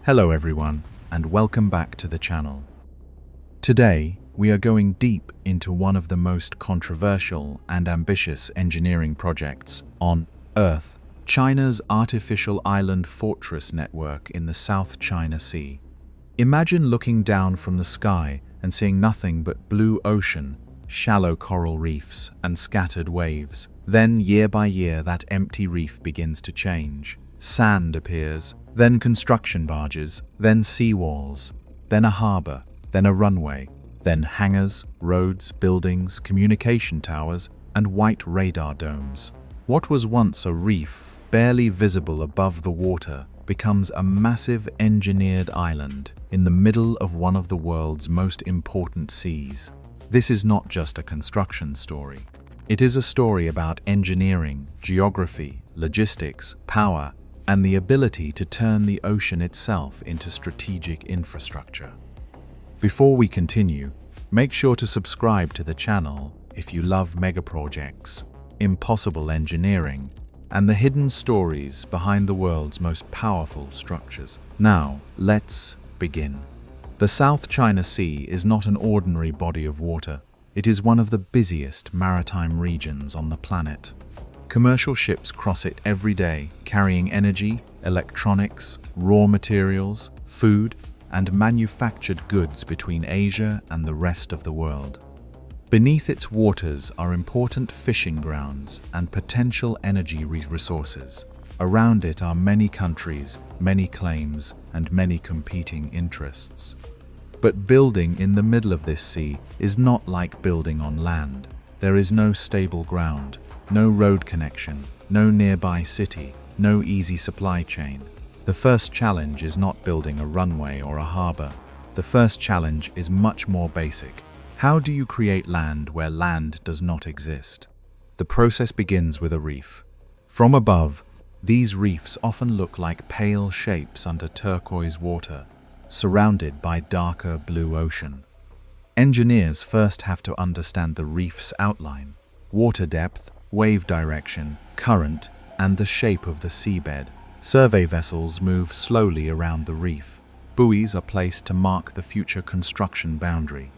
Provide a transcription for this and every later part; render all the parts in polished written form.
Hello everyone, and welcome back to the channel. Today, we are going deep into one of the most controversial and ambitious engineering projects on Earth, China's artificial island fortress network in the South China Sea. Imagine looking down from the sky and seeing nothing but blue ocean, shallow coral reefs, and scattered waves. Then, year by year, that empty reef begins to change. Sand appears, then construction barges, then seawalls, then a harbor, then a runway, then hangars, roads, buildings, communication towers, and white radar domes. What was once a reef, barely visible above the water, becomes a massive engineered island in the middle of one of the world's most important seas. This is not just a construction story. It is a story about engineering, geography, logistics, power, and the ability to turn the ocean itself into strategic infrastructure. Before we continue, make sure to subscribe to the channel if you love megaprojects, impossible engineering, and the hidden stories behind the world's most powerful structures. Now, let's begin. The South China Sea is not an ordinary body of water. It is one of the busiest maritime regions on the planet. Commercial ships cross it every day, carrying energy, electronics, raw materials, food, and manufactured goods between Asia and the rest of the world. Beneath its waters are important fishing grounds and potential energy resources. Around it are many countries, many claims, and many competing interests. But building in the middle of this sea is not like building on land. There is no stable ground, no road connection, no nearby city, no easy supply chain. The first challenge is not building a runway or a harbor. The first challenge is much more basic. How do you create land where land does not exist? The process begins with a reef. From above, these reefs often look like pale shapes under turquoise water, surrounded by darker blue ocean. Engineers first have to understand the reef's outline, water depth, wave direction, current, and the shape of the seabed. Survey vessels move slowly around the reef. Buoys are placed to mark the future construction boundary.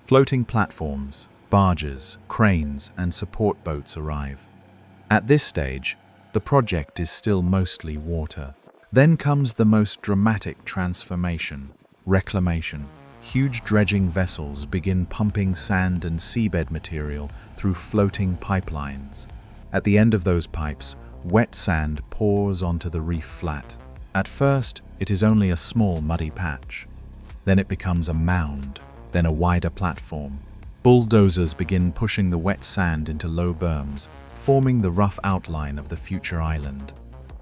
Floating platforms, barges, cranes, and support boats arrive. At this stage, the project is still mostly water. Then comes the most dramatic transformation: reclamation. Huge dredging vessels begin pumping sand and seabed material through floating pipelines. At the end of those pipes, wet sand pours onto the reef flat. At first, it is only a small muddy patch. Then it becomes a mound, then a wider platform. Bulldozers begin pushing the wet sand into low berms, forming the rough outline of the future island.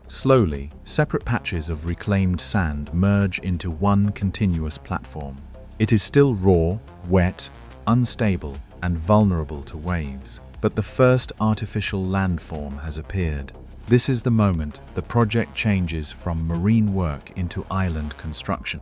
Slowly, separate patches of reclaimed sand merge into one continuous platform. It is still raw, wet, unstable, and vulnerable to waves, but the first artificial landform has appeared. This is the moment the project changes from marine work into island construction.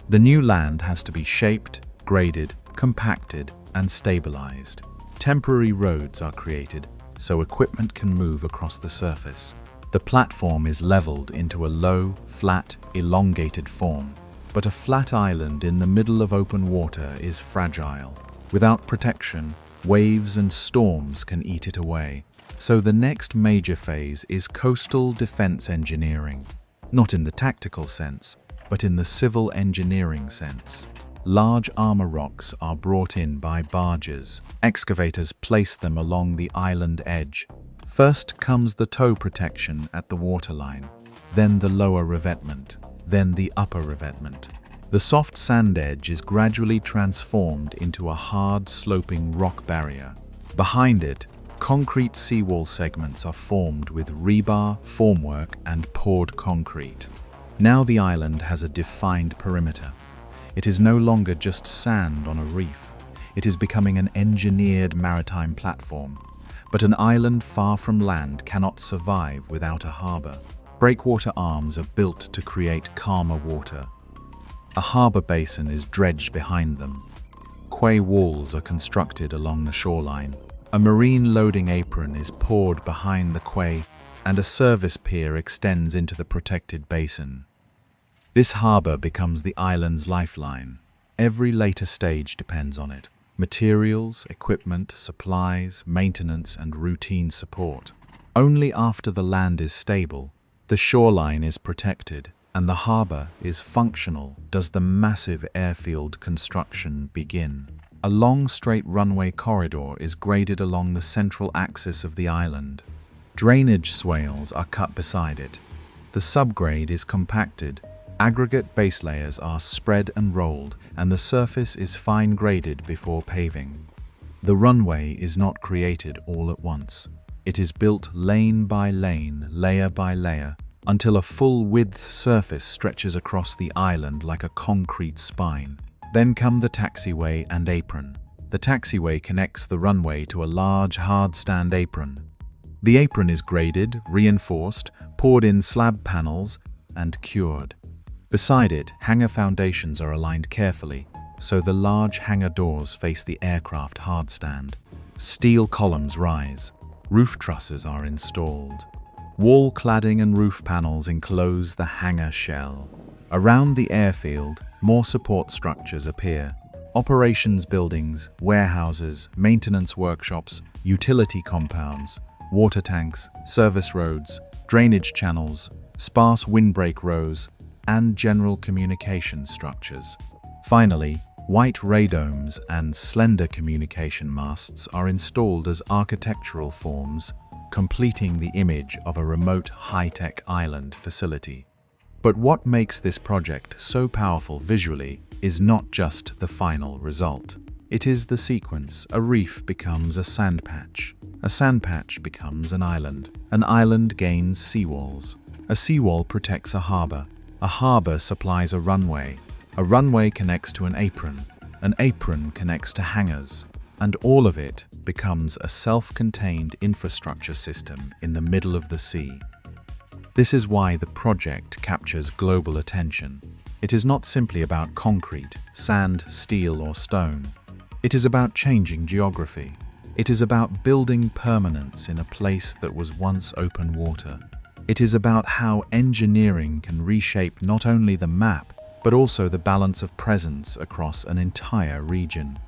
The new land has to be shaped, graded, compacted, and stabilized. Temporary roads are created so equipment can move across the surface. The platform is leveled into a low, flat, elongated form. But a flat island in the middle of open water is fragile. Without protection, waves and storms can eat it away. So the next major phase is coastal defense engineering. Not in the tactical sense, but in the civil engineering sense. Large armor rocks are brought in by barges. Excavators place them along the island edge. First comes the tow protection at the waterline, then the lower revetment, then the upper revetment. The soft sand edge is gradually transformed into a hard sloping rock barrier. Behind it, concrete seawall segments are formed with rebar, formwork, and poured concrete. Now the island has a defined perimeter. It is no longer just sand on a reef. It is becoming an engineered maritime platform. But an island far from land cannot survive without a harbor. Breakwater arms are built to create calmer water. A harbor basin is dredged behind them. Quay walls are constructed along the shoreline. A marine loading apron is poured behind the quay, and a service pier extends into the protected basin. This harbor becomes the island's lifeline. Every later stage depends on it. Materials, equipment, supplies, maintenance, and routine support. Only after the land is stable, the shoreline is protected, and the harbor is functional does the massive airfield construction begin. A long straight runway corridor is graded along the central axis of the island. Drainage swales are cut beside it. The subgrade is compacted. Aggregate base layers are spread and rolled, and the surface is fine graded before paving. The runway is not created all at once. It is built lane by lane, layer by layer, until a full-width surface stretches across the island like a concrete spine. Then come the taxiway and apron. The taxiway connects the runway to a large hard-stand apron. The apron is graded, reinforced, poured in slab panels, and cured. Beside it, hangar foundations are aligned carefully, so the large hangar doors face the aircraft hardstand. Steel columns rise. Roof trusses are installed. Wall cladding and roof panels enclose the hangar shell. Around the airfield, more support structures appear. Operations buildings, warehouses, maintenance workshops, utility compounds, water tanks, service roads, drainage channels, sparse windbreak rows, and general communication structures. Finally, white radomes and slender communication masts are installed as architectural forms, completing the image of a remote high-tech island facility. But what makes this project so powerful visually is not just the final result. It is the sequence. A reef becomes a sand patch. A sand patch becomes an island. An island gains seawalls. A seawall protects a harbor. A harbor supplies a runway. A runway connects to an apron. An apron connects to hangars. And all of it becomes a self-contained infrastructure system in the middle of the sea. This is why the project captures global attention. It is not simply about concrete, sand, steel, or stone. It is about changing geography. It is about building permanence in a place that was once open water. It is about how engineering can reshape not only the map, but also the balance of presence across an entire region.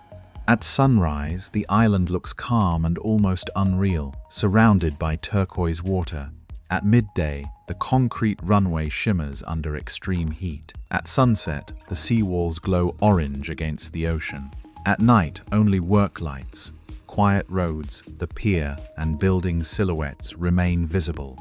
At sunrise, the island looks calm and almost unreal, surrounded by turquoise water. At midday, the concrete runway shimmers under extreme heat. At sunset, the seawalls glow orange against the ocean. At night, only work lights, quiet roads, the pier, and building silhouettes remain visible.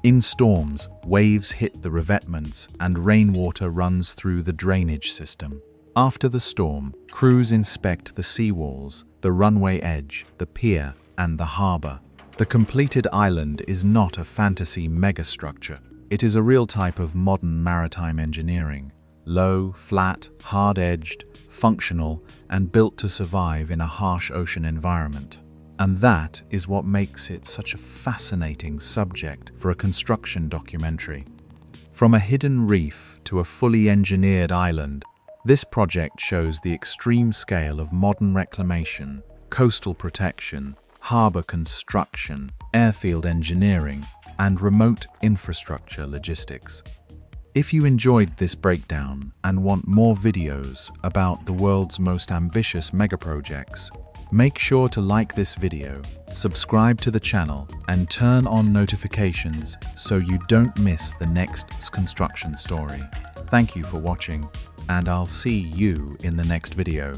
In storms, waves hit the revetments and rainwater runs through the drainage system. After the storm, crews inspect the seawalls, the runway edge, the pier, and the harbor. The completed island is not a fantasy megastructure. It is a real type of modern maritime engineering. Low, flat, hard-edged, functional, and built to survive in a harsh ocean environment. And that is what makes it such a fascinating subject for a construction documentary. From a hidden reef to a fully engineered island, this project shows the extreme scale of modern reclamation, coastal protection, harbor construction, airfield engineering, and remote infrastructure logistics. If you enjoyed this breakdown and want more videos about the world's most ambitious megaprojects, make sure to like this video, subscribe to the channel, and turn on notifications so you don't miss the next construction story. Thank you for watching, and I'll see you in the next video.